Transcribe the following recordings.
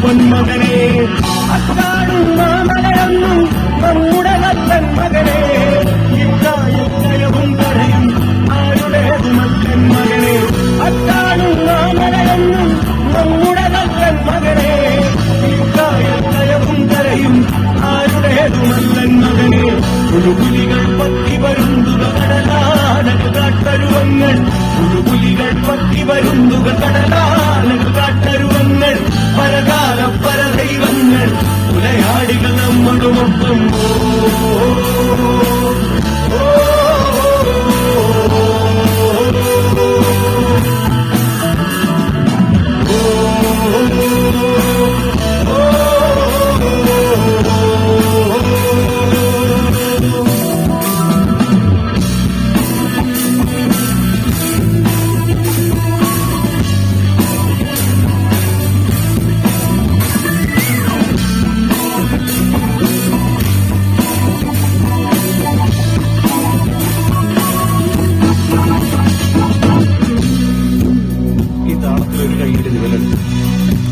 പൊന്മകനെ അക്കാടും മാമലയൊന്നും നമ്മുടെ നല്ലൻ മകനെ ഇക്കായും കരയും ആരുടേതു മല്ലൻ മകനെ അക്കാടും മാമലയൊന്നും നമ്മുടെ നല്ലൻ മകനെ ഇക്കായും കരയും ആരുടേതു മല്ലൻ മകനെ പുലികൾ പറ്റി വരുന്നുക കടലാനക കാട്ടരുവങ്ങൾ പുലികൾ പറ്റി വരുന്നുക കടലാനക കാട്ടരുവങ്ങൾ പരകാല പരദൈവങ്ങൾ ഉലയാടികൾ നമ്മളുമൊപ്പം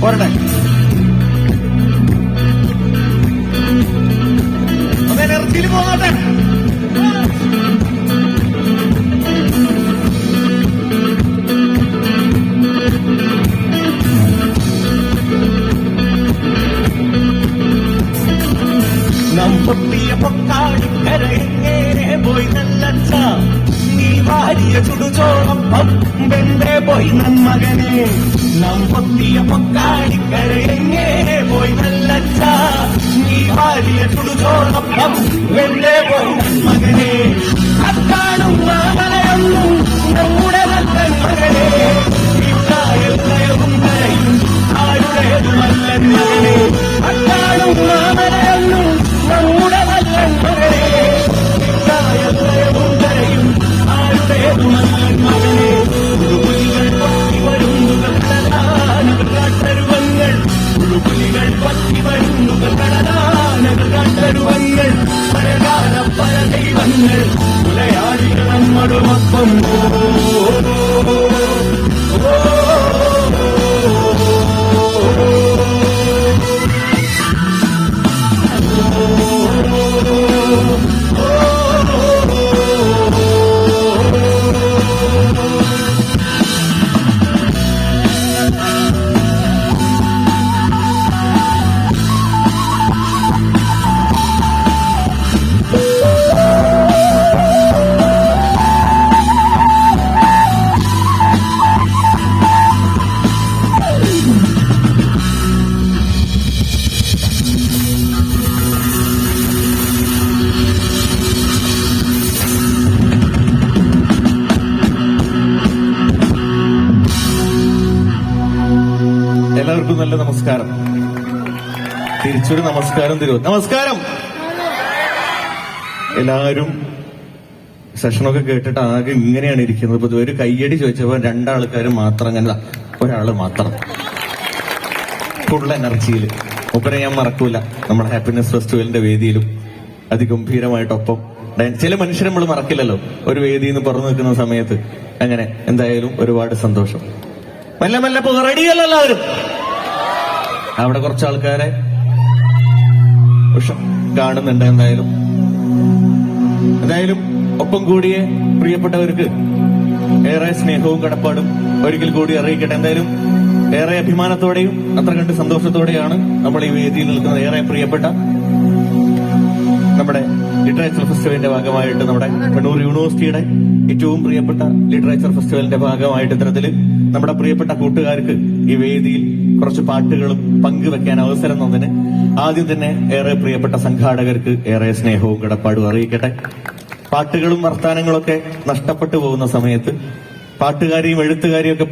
പോരട്ടെ എനർജിയിൽ പോകട്ടെ. നമ്പൊട്ടിയ പൊക്കാടിക്കരയെ പോയി നല്ലച്ച നീ വാരിയ ചുടുചോളപ്പം വെന്തേ പോയി നന്മകനെ നമ്പൊട്ടിയ പൊക്കാടിക്കരയെ പോയി നല്ലച്ച നീ വാരിയ ചുടുചോളപ്പം വെന്തേ പോയി നന്മകനെ അക്കാടും മാമലയൊന്നും നമ്മുടെ നല്ലൻ മകനെ ഇക്കായവും കരയും ആരുടേതു നല്ലൻ മകനെ അക്കാടും മാമലയൊന്നും നമ്മുടെ നല്ലൻ മകനെ ഇക്കായവും കരയും ആരുടേതു നല്ലൻ മകനെ പുലികൾ പറ്റി വരുന്നുക കടലാനക കാട്ടരുവങ്ങൾ പുലികൾ പറ്റി വരുന്നുക കടലാനക കാട്ടരുവങ്ങൾ പരകാല പരദൈവങ്ങൾ ഉലയാടികൾ നമ്മളുമൊപ്പം എല്ലാവർക്കും നല്ല നമസ്കാരം. തിരിച്ചൊരു നമസ്കാരം തരുമോ? നമസ്കാരം. എല്ലാവരും സെഷനൊക്കെ കേട്ടിട്ട് ആകെ ഇങ്ങനെയാണ് ഇരിക്കുന്നത്. പൊതുവെ ഒരു കയ്യടി ചോദിച്ചപ്പോൾ രണ്ടാൾക്കാർ മാത്രം, അങ്ങനെ ഒരാള് മാത്രം ഫുൾ എനർജിയിൽ. ഒപ്പനെ ഞാൻ മറക്കൂല, നമ്മുടെ ഹാപ്പിനെസ് ഫെസ്റ്റിവലിന്റെ വേദിയിലും അതിഗംഭീരമായിട്ടൊപ്പം ചില മനുഷ്യരെ നമ്മൾ മറക്കില്ലല്ലോ, ഒരു വേദിയിൽ നിന്ന് പുറന്നു നിൽക്കുന്ന സമയത്ത്. അങ്ങനെ എന്തായാലും ഒരുപാട് സന്തോഷം. മെല്ലെ മെല്ലെ റെഡിയല്ലോ എല്ലാവരും? അവിടെ കുറച്ച് ആൾക്കാരെ കാണുന്നുണ്ട്. എന്തായാലും ഒപ്പം കൂടിയ പ്രിയപ്പെട്ടവർക്ക് ഏറെ സ്നേഹവും കടപ്പാടും ഒരിക്കൽ കൂടി അറിയിക്കട്ടെ. എന്തായാലും ഏറെ അഭിമാനത്തോടെയും അത്ര കണ്ട് സന്തോഷത്തോടെയാണ് നമ്മൾ ഈ വേദിയിൽ നിൽക്കുന്നത്. ഏറെ പ്രിയപ്പെട്ട നമ്മുടെ ലിറ്ററേച്ചർ ഫെസ്റ്റിവലിന്റെ ഭാഗമായിട്ട്, നമ്മുടെ കണ്ണൂർ യൂണിവേഴ്സിറ്റിയുടെ ഏറ്റവും പ്രിയപ്പെട്ട ലിറ്ററേച്ചർ ഫെസ്റ്റിവലിന്റെ ഭാഗമായിട്ട് ഇത്തരത്തില് നമ്മുടെ പ്രിയപ്പെട്ട കൂട്ടുകാർക്ക് ഈ വേദിയിൽ കുറച്ച് പാട്ടുകളും പങ്കുവെക്കാൻ അവസരം തന്നതിന് ആദ്യം തന്നെ ഏറെ പ്രിയപ്പെട്ട സംഘാടകർക്ക് ഏറെ സ്നേഹവും കടപ്പാടും അറിയിക്കട്ടെ. പാട്ടുകളും വർത്താനങ്ങളൊക്കെ നഷ്ടപ്പെട്ടു പോകുന്ന സമയത്ത്, പാട്ടുകാരെയും എഴുത്തുകാരെയും ഒക്കെ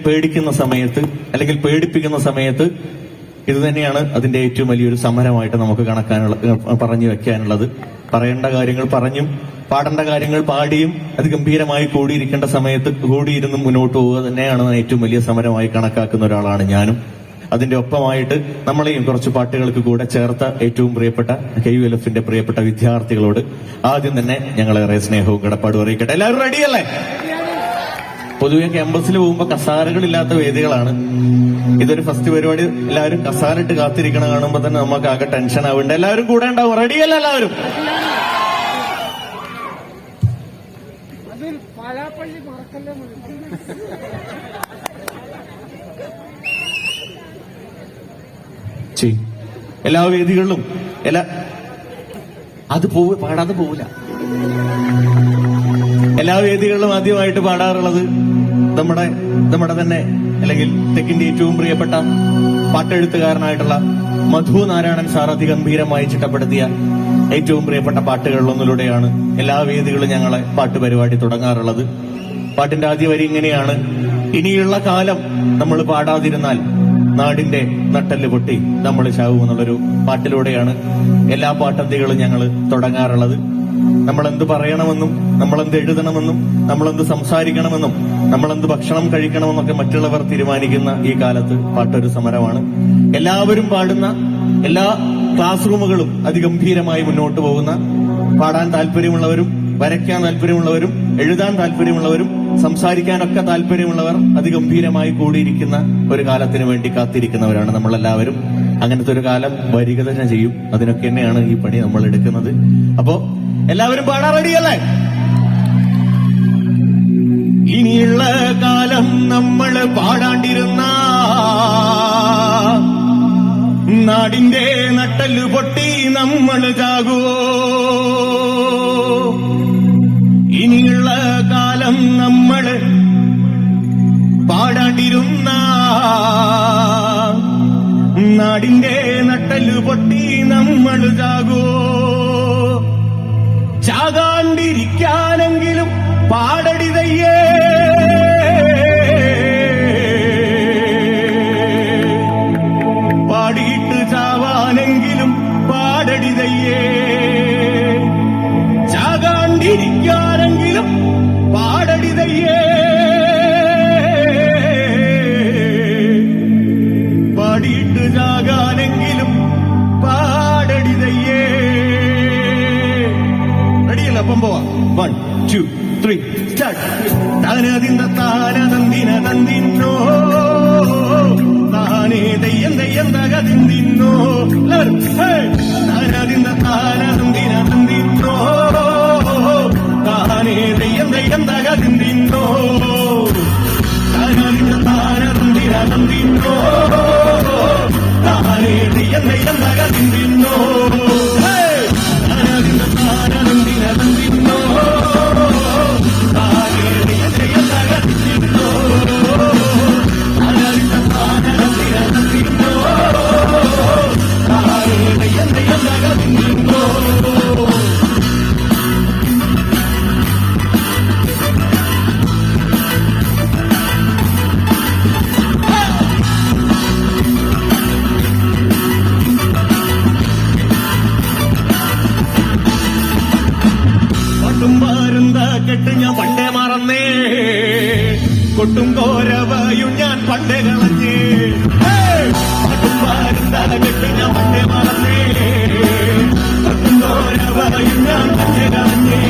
പേടിക്കുന്ന സമയത്ത്, അല്ലെങ്കിൽ പേടിപ്പിക്കുന്ന സമയത്ത്, ഇത് തന്നെയാണ് അതിന്റെ ഏറ്റവും വലിയൊരു സമരമായിട്ട് നമുക്ക് പറഞ്ഞു വെക്കാനുള്ളത്. പറയേണ്ട കാര്യങ്ങൾ പറഞ്ഞും പാടേണ്ട കാര്യങ്ങൾ പാടിയും അതിഗംഭീരമായി കൂടിയിരിക്കേണ്ട സമയത്ത് കൂടിയിരുന്ന് മുന്നോട്ട് പോവുക തന്നെയാണ് ഏറ്റവും വലിയ സമരമായി കണക്കാക്കുന്ന ഒരാളാണ് ഞാനും. അതിന്റെ ഒപ്പമായിട്ട് നമ്മളെയും കുറച്ച് പാട്ടുകൾക്ക് കൂടെ ചേർത്ത ഏറ്റവും പ്രിയപ്പെട്ട KULF-ന്റെ പ്രിയപ്പെട്ട വിദ്യാർത്ഥികളോട് ആദ്യം തന്നെ ഞങ്ങളേറെ സ്നേഹവും കടപ്പാടും അറിയിക്കട്ടെ. എല്ലാവരും റെഡിയല്ലേ? പൊതുവെ ക്യാമ്പസിൽ പോകുമ്പോൾ കസാരകളില്ലാത്ത വേദികളാണ്. ഇതൊരു ഫസ്റ്റ് പരിപാടി. എല്ലാവരും കസാരയിട്ട് കാത്തിരിക്കണം. കാണുമ്പോ തന്നെ നമുക്ക് ആകെ ടെൻഷൻ ആവുന്നുണ്ട്. എല്ലാവരും കൂടെ ഉണ്ടാവും. റെഡിയല്ല എല്ലാവരും? എല്ലാ വേദികളിലും പാടാതെ പോവില്ല. എല്ലാ വേദികളിലും ആദ്യമായിട്ട് പാടാറുള്ളത് നമ്മുടെ തന്നെ, അല്ലെങ്കിൽ തെക്കിന്റെ ഏറ്റവും പ്രിയപ്പെട്ട പാട്ടെഴുത്തുകാരനായിട്ടുള്ള മധു നാരായണൻ സാർ അതിഗംഭീരമായി ചിട്ടപ്പെടുത്തിയ ഏറ്റവും പ്രിയപ്പെട്ട പാട്ടുകളിലൊന്നിലൂടെയാണ് എല്ലാ വേദികളും ഞങ്ങളെ പാട്ടുപരിപാടി തുടങ്ങാറുള്ളത്. പാട്ടിന്റെ ആദ്യ വരി ഇങ്ങനെയാണ്: ഇനിയുള്ള കാലം നമ്മൾ പാടാതിരുന്നാൽ നാടിന്റെ നട്ടെല്ല് പൊട്ടി നമ്മൾ ചാവും എന്നുള്ളൊരു പാട്ടിലൂടെയാണ് എല്ലാ പാട്ടന്തികളും ഞങ്ങൾ തുടങ്ങാറുള്ളത്. നമ്മളെന്ത് പറയണമെന്നും നമ്മളെന്ത് എഴുതണമെന്നും നമ്മളെന്ത് സംസാരിക്കണമെന്നും നമ്മളെന്ത് ഭക്ഷണം കഴിക്കണമെന്നൊക്കെ മറ്റുള്ളവർ തീരുമാനിക്കുന്ന ഈ കാലത്ത് പാട്ടൊരു സമരമാണ്. എല്ലാവരും പാടുന്ന എല്ലാ ക്ലാസ് റൂമുകളും അതിഗംഭീരമായി മുന്നോട്ട് പോകുന്ന, പാടാൻ താല്പര്യമുള്ളവരും വരയ്ക്കാൻ താല്പര്യമുള്ളവരും എഴുതാൻ താല്പര്യമുള്ളവരും സംസാരിക്കാനൊക്കെ താല്പര്യമുള്ളവർ അതിഗംഭീരമായി കൂടിയിരിക്കുന്ന ഒരു കാലത്തിന് വേണ്ടി കാത്തിരിക്കുന്നവരാണ് നമ്മളെല്ലാവരും. അങ്ങനത്തെ ഒരു കാലം വരിക തന്നെ ചെയ്യും. അതിനൊക്കെ തന്നെയാണ് ഈ പണി നമ്മൾ എടുക്കുന്നത്. അപ്പോ എല്ലാവരും പാടാൻ റെഡിയല്ലേ? ഇനിയുള്ള കാലം നമ്മൾ പാടാണ്ടിരുന്ന നാടിന്റെ നട്ടല് പൊട്ടി നമ്മൾ ചാകുവോ? ഇനിയുള്ള കാലം നമ്മൾ പാടാണ്ടിരുന്ന നാടിന്റെ നട്ടല് പൊട്ടി നമ്മൾ ചാകുവോ? ചാകാണ്ടിരിക്കാനെങ്കിലും പാടടിതയ്യേ, പാടിയിട്ട് ചാവാനെങ്കിലും പാടടിതയ്യേ. ചാകാണ്ടിരിക്കാനെങ്കിലും പാടടിതയ്യേ, പാടിയിട്ട് ചാകാനെങ്കിലും പാടടിതയ്യേ. റെഡിയല്ല? അപ്പം പോവാ. 1 2 3 സ്റ്റാർട്ട്. താനതിന്ത താനതന്തിന തന്തിന്നോ, താനേ ദയ്യം ദയ്യം തകതിന്തിന്നോ. താനതിന്ത താനതന്തിന തന്തിന്നോ, താനേ ദയ്യം ദയ്യം തകതിന്തിന്നോ. താനതിന്ത താനതന്തിന തന്തിന്നോ, താനേ ദയ്യം ദയ്യം തകതിന്തിന്നോ. താനതിന്ത താനതന്തിന തന്തിന്നോ, താനേ കൊട്ടും കോരവയും ഞാൻ പണ്ടേ കളഞ്ഞേ, പാട്ടും പാടും തലകെട്ട് ഞാൻ പണ്ടേ മറന്നേ, കൊട്ടും കോരവയും ഞാൻ പണ്ടേ കളഞ്ഞേ,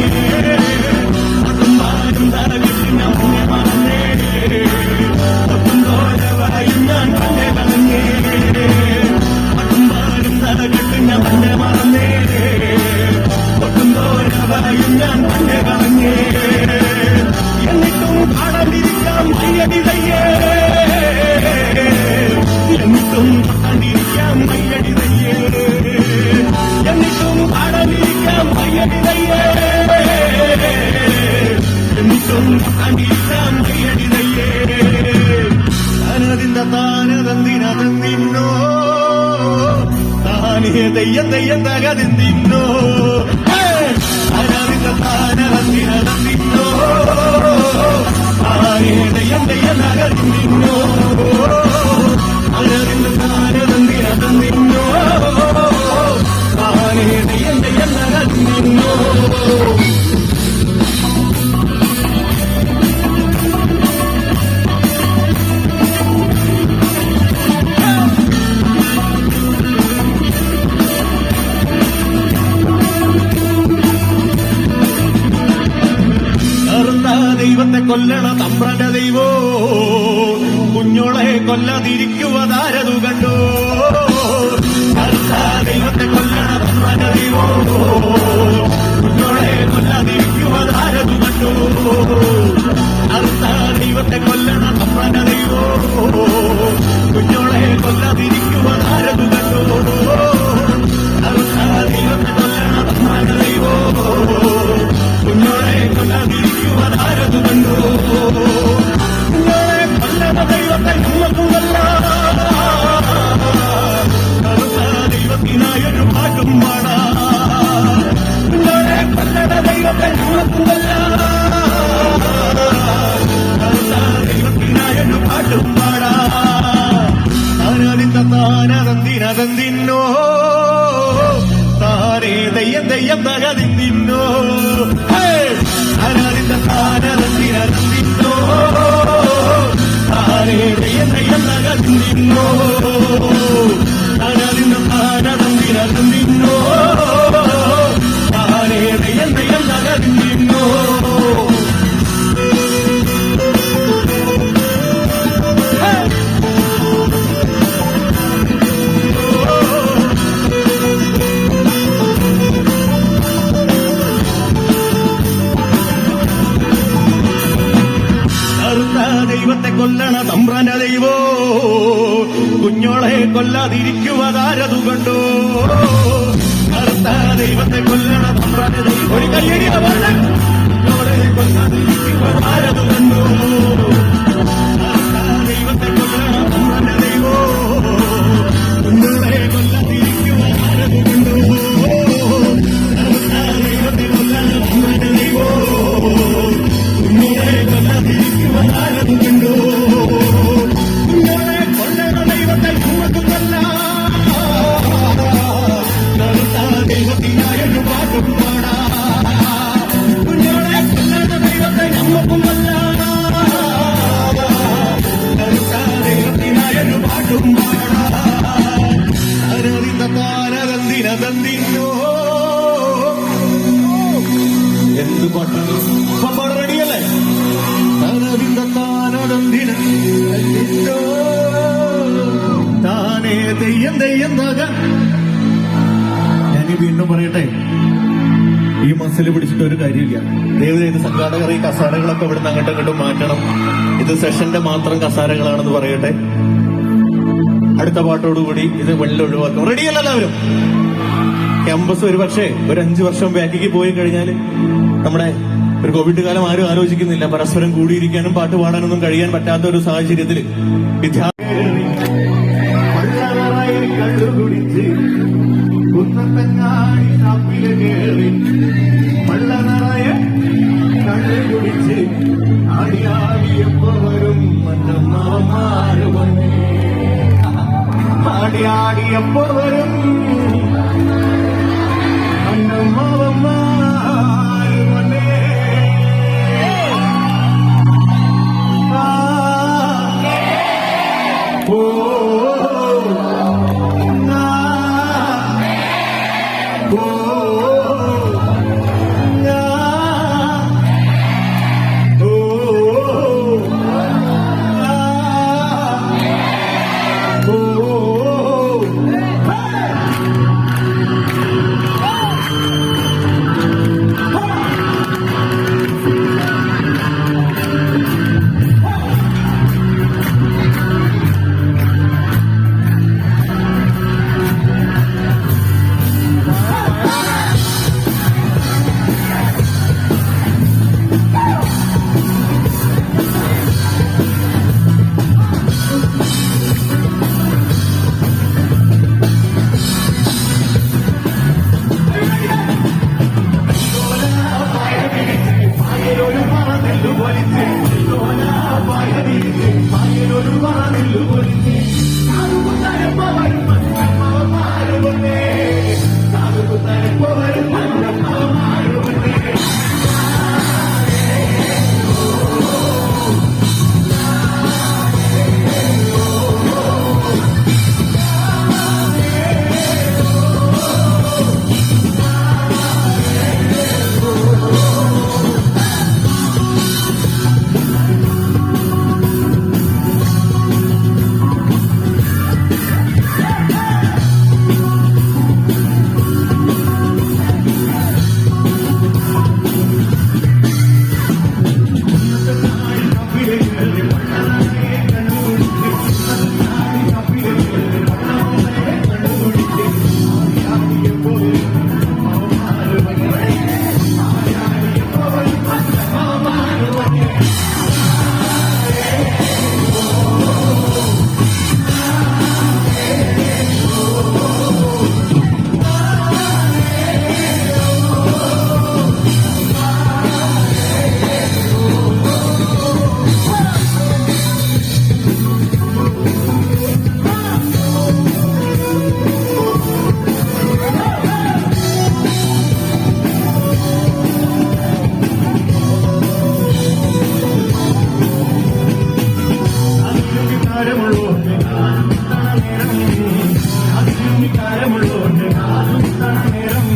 പാട്ടും പാടും തലകെട്ട് ഞാൻ പണ്ടേ മറന്നേ, കൊട്ടും കോരവയും ഞാൻ പണ്ടേ കളഞ്ഞേ, പാട്ടും പാടും തലകെട്ട് ഞാൻ പണ്ടേ മറന്നേ, കൊട്ടും കോരവയും ഞാൻ പണ്ടേ കളഞ്ഞേ. എന്നിട്ടും കാണാതിരിക്കാം മയ്യടിതയ്യേ, എന്നിട്ടും കാണാതിരിക്കാം മയ്യടിതയ്യേ, എന്നിട്ടും കാണാതിരിക്കാം മയ്യടിതയ്യേ, എന്നിട്ടും കാണാതിരിക്കാം മയ്യടിതയ്യേ. താനതിന്റെ താനതന്തിനോ താനേ തെയ്യം തെയ്യം തകതിന്തിന്നോ, താനതിന്റെ താനതന്തിനോ താനേ തെയ്യം തെയ്യം തകതിന്തിന്നോ, താനതിന്റെ താനതന്തിനോ താനേ തെയ്യം തെയ്യം തകതിന്തിന്നോ. ദൈവത്തെ കൊല്ലണ തമ്പ്രന്റെ ദൈവോ, കുഞ്ഞോളെ കൊല്ലാതിരിക്കുവതാരതു കണ്ടോ, ദൈവത്തെ കൊല്ലണ തമ്പ്രന്റെ ദൈവോ, കുഞ്ഞോളെ കൊല്ലാതിരിക്കുവതാരതു കണ്ടോ, ദൈവത്തെ കൊല്ലണ തമ്പ്രന്റെ ദൈവോ, കുഞ്ഞോളെ കൊല്ലാതിരിക്കുവതാരതു കണ്ടോ, ദൈവത്തെ കൊല്ലണ തമ്പ്രന്റെ ദൈവോ, കുഞ്ഞോളെ കൊല്ലാതിരിക്കുവതാരതു കണ്ടോ, കുഞ്ഞോളെ കൊല്ലണ ദൈവത്തെ നമ്മക്കുമല്ല, ദൈവത്തിനായൊരു പാട്ടും പാടാ, കുഞ്ഞോളെ കൊല്ലണ ദൈവത്തെ നമ്മക്കുമല്ല, ദൈവത്തിനായൊരു പാട്ടും പാടാ. താനതിന്റെ താനതന്തിനോ താനേ തെയ്യം തെയ്യം തകതിന്തിന്നോ, താനതിന്റെ താനതന്തിനോ താനേ തെയ്യം തെയ്യം തകതിന്തിന്നോ, താനതിന്റെ താനതന്തിനോ താനേ തെയ്യം തെയ്യം തകതിന്തിന്നോ. ദൈവത്തെ കൊല്ലണ തമ്പ്രാന്റെ ദൈവോ, കുഞ്ഞോളെ കൊല്ലാതിരിക്കുവതാരതു കണ്ടോ, ദൈവത്തെ കൊല്ലണ തമ്പ്രാന്റെ ദൈവം, ഒരു കയ്യടി കുഞ്ഞോളെ കൊല്ലാതിരിക്കുവതാരതു കണ്ടോ, ദൈവത്തെ കൊല്ലണ തമ്പ്രാന്റെ ദൈവോ, കുഞ്ഞോളെ കൊല്ലാതിരിക്കുവതാരതു കണ്ടോ, ദൈവത്തെ കൊല്ലണ തമ്പ്രാന്റെ ദൈവോ, കുഞ്ഞോളെ കൊല്ലാതിരിക്കുവതാരതു കണ്ടോ, കുഞ്ഞോളെ കൊല്ലണ ദൈവത്തെ നമ്മക്കുമല്ല, ദൈവത്തിനായൊരു പാട്ടും പാടാ, കുഞ്ഞോളെ കൊല്ലണ ദൈവത്തെ നമ്മക്കുമല്ല, ദൈവത്തിനായൊരു പാട്ടും പാടാ. താനതിന്തിനോ എന്ത് പാട്ടാണ് പാടാൻ റെഡിയല്ലേ? താനതിന്റെ താനതന്തിനോ താനേ തെയ്യം തെയ്യം തക. ഞാനീ വീണ്ടും പറയട്ടെ, ഈ മസിൽ പിടിച്ചിട്ട് ഒരു കാര്യമില്ല. ദൈവം സംഘാടകർ ഈ കസാരകളൊക്കെ ഇവിടുന്ന് അങ്ങോട്ടും ഇങ്ങോട്ടും മാറ്റണം. ഇത് സെഷന്റെ മാത്രം കസാരകളാണെന്ന് പറയട്ടെ. അടുത്ത പാട്ടോടുകൂടി ഇത് വെള്ളം ഒഴിവാക്കും. റെഡിയല്ല എല്ലാവരും? ക്യാമ്പസ് ഒരു പക്ഷേ ഒരു 5 വർഷം ബാക്കിക്ക് പോയി കഴിഞ്ഞാൽ നമ്മുടെ ഒരു കോവിഡ് കാലം ആരും ആലോചിക്കുന്നില്ല. പരസ്പരം കൂടിയിരിക്കാനും പാട്ട് പാടാനൊന്നും കഴിയാൻ പറ്റാത്ത ഒരു സാഹചര്യത്തിൽ കള്ളുകുടിച്ച് കുന്നത്തങ്ങാടി ഷാപ്പില് കേറി പള്ള നിറയെ കള്ളുകുടിച്ച് ആടിയാടിയപ്പോ വരും മറ്റന്മാര് വന്നേ, ആടിയാടിയപ്പോ വരും മറ്റന്മാര് വന്നേ. അതിനും വികാരമുള്ളോണ്ട് നേരം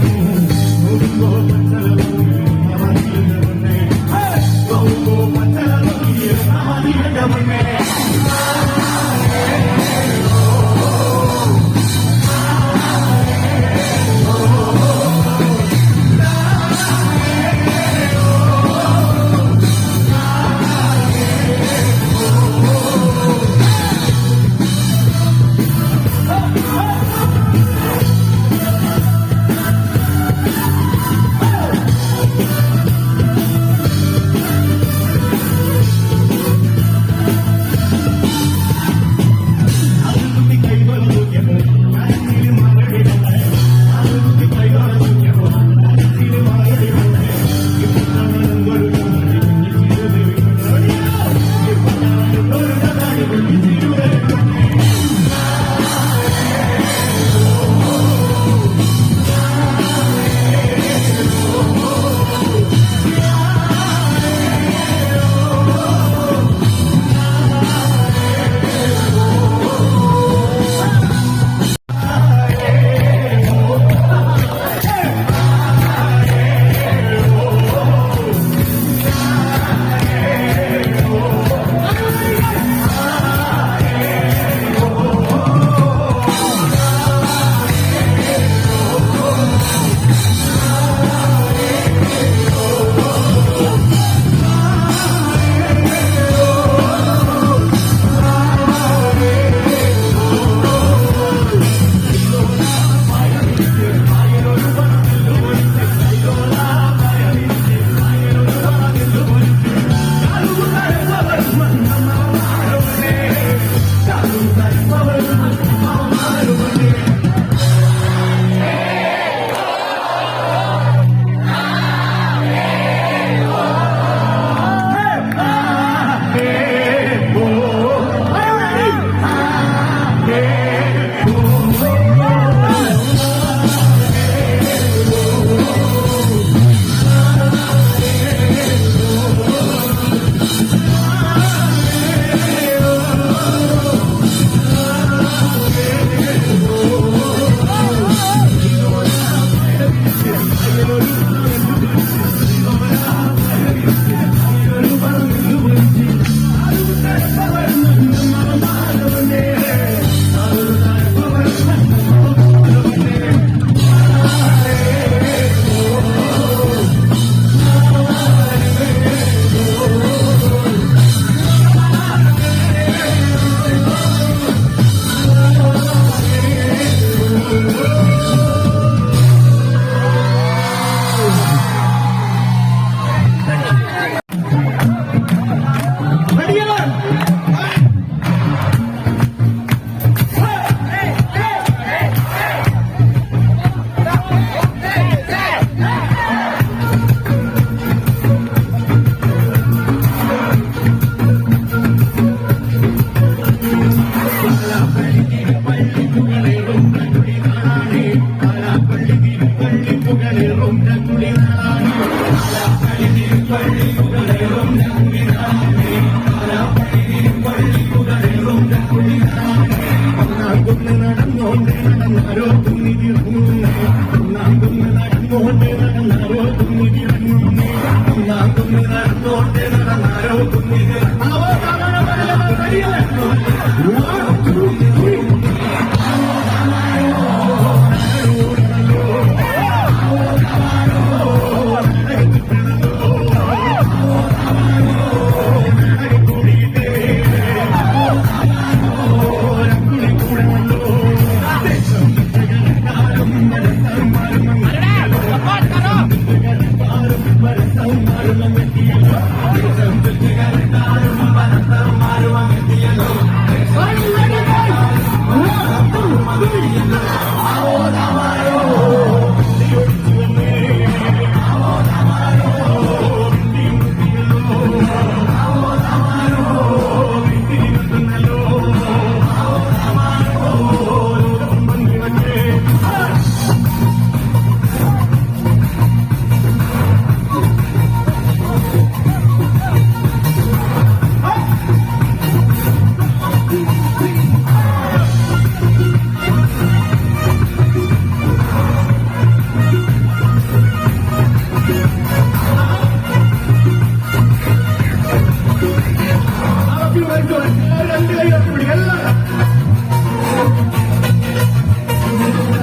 രണ്ട് കൈ പിടി എല്ലാവരും.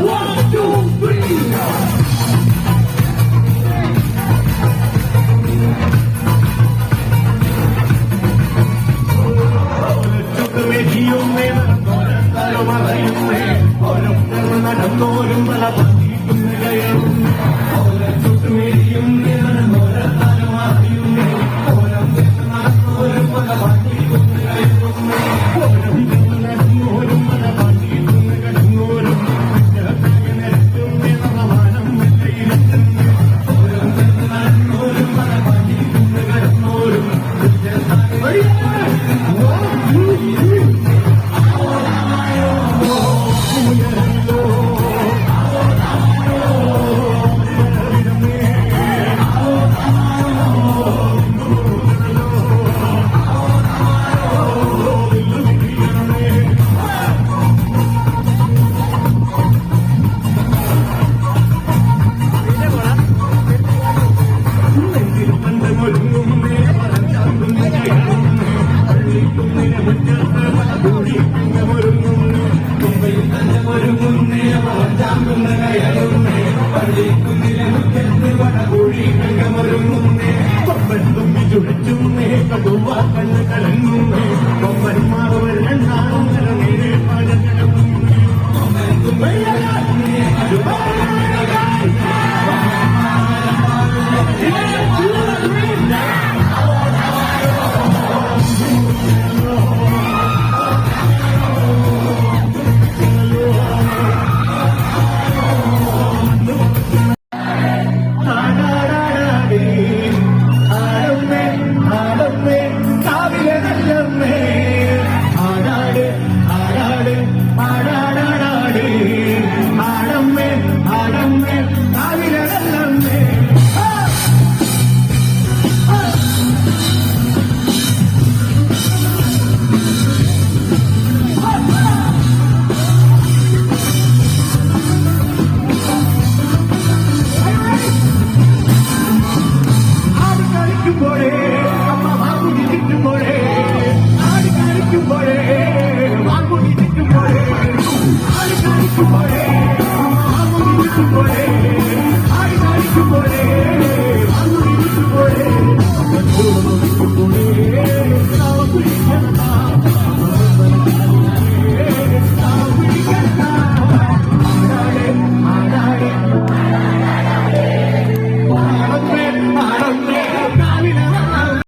One, two, three. ചുട്ടുമേറ്റിയുമേ നടന്നോരത്തലമറയുമേ ഓരോ നടന്നോരും പല പതിക്കുന്ന കയറും ചുട്ടുമേറ്റിയുമേ നടന്നോരത്തലമറയുമേ ഓരോ നടന്നോരും പല പതിക്കുന്ന കയറും ഓരോ നടന്നോരും പല പതിക്കുന്ന കടന്നോരും നിരത്തുമേ നവമാനം വെള്ളയിലെത്തുന്നു ഓരോ നടന്നോരും പല പതിക്കുന്ന കടന്നോരും ചുടിച്ചുന്നേ കടുവാ